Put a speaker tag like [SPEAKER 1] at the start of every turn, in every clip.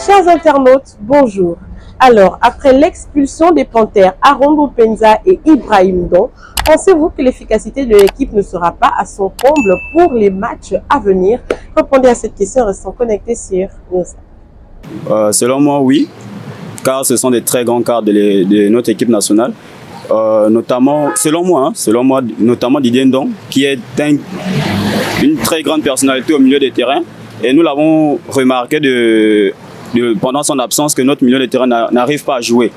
[SPEAKER 1] Chers internautes, bonjour. Alors, après l'expulsion des Panthères Aaron Boupendza et Ibrahim Ndong, pensez-vous que l'efficacité de l'équipe ne sera pas à son comble pour les matchs à venir? Répondez à cette question en restant connectés sur News.
[SPEAKER 2] Selon moi, oui, car ce sont des très grands cadres de notre équipe nationale. Notamment, selon moi, notamment Didier Ndong, qui est une très grande personnalité au milieu des terrains. Et nous l'avons remarqué pendant son absence que notre milieu de terrain n'arrive pas à jouer.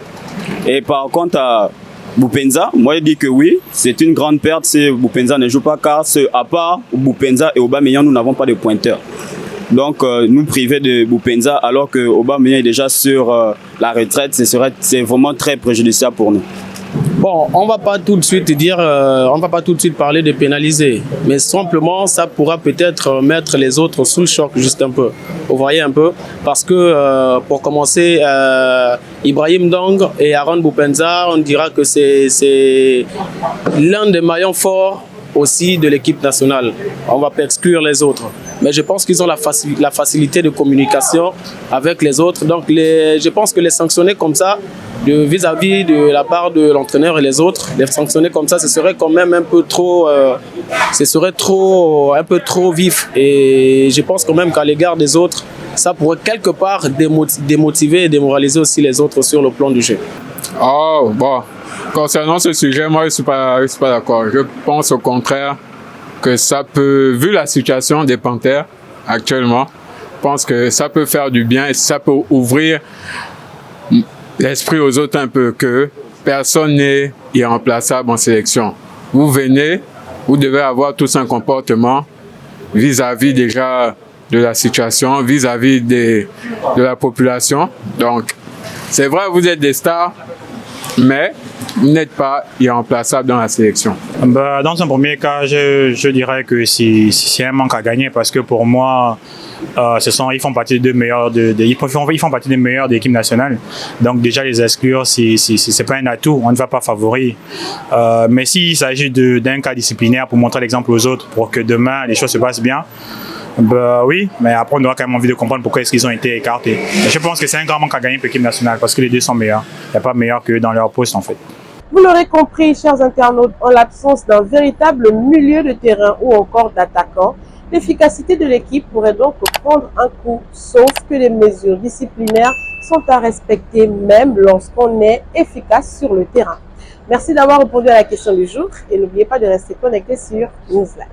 [SPEAKER 2] Et par contre, à Boupendza, moi je dis que oui, c'est une grande perte si Boupendza ne joue pas, car à part Boupendza et Aubameyang, nous n'avons pas de pointeur. Donc nous priver de Boupendza alors que Aubameyang est déjà sur la retraite, c'est vraiment très préjudiciable pour nous.
[SPEAKER 3] Bon, on va pas tout de suite parler de pénaliser, mais simplement ça pourra peut-être mettre les autres sous le choc juste un peu. Vous voyez un peu, parce que pour commencer, Ibrahim Ndong et Aaron Boupendza, on dira que c'est l'un des maillons forts aussi de l'équipe nationale. On va pas exclure les autres, mais je pense qu'ils ont la facilité de communication avec les autres. Donc je pense que les sanctionner comme ça, vis-à-vis de la part de l'entraîneur et les autres, les sanctionner comme ça, ce serait quand même un peu trop, un peu trop vif. Et je pense quand même qu'à l'égard des autres, ça pourrait quelque part démotiver et démoraliser aussi les autres sur le plan du jeu.
[SPEAKER 4] Oh, bon. Concernant ce sujet, moi, je suis pas d'accord. Je pense au contraire que ça peut, vu la situation des Panthères actuellement, je pense que ça peut faire du bien et ça peut ouvrir l'esprit aux autres un peu, que personne n'est irremplaçable en sélection. Vous venez, vous devez avoir tous un comportement vis-à-vis déjà de la situation, vis-à-vis de la population. Donc, c'est vrai, vous êtes des stars, mais vous n'êtes pas irremplaçable dans la sélection.
[SPEAKER 5] Dans un premier cas, je dirais que c'est un manque à gagner parce que pour moi, ils font partie des meilleurs ils font partie des meilleurs de l'équipe nationale. Donc déjà les exclure, c'est pas un atout, on ne va pas favoriser. Mais s'il s'agit d'un cas disciplinaire pour montrer l'exemple aux autres, pour que demain les choses se passent bien, oui, mais après on aura quand même envie de comprendre pourquoi est-ce qu'ils ont été écartés. Mais je pense que c'est un grand manque à gagner pour l'équipe nationale parce que les deux sont meilleurs. Il n'y a pas meilleur que dans leur poste en fait.
[SPEAKER 1] Vous l'aurez compris, chers internautes, en l'absence d'un véritable milieu de terrain ou encore d'attaquants, l'efficacité de l'équipe pourrait donc prendre un coup, sauf que les mesures disciplinaires sont à respecter même lorsqu'on est efficace sur le terrain. Merci d'avoir répondu à la question du jour et n'oubliez pas de rester connecté sur Newsline.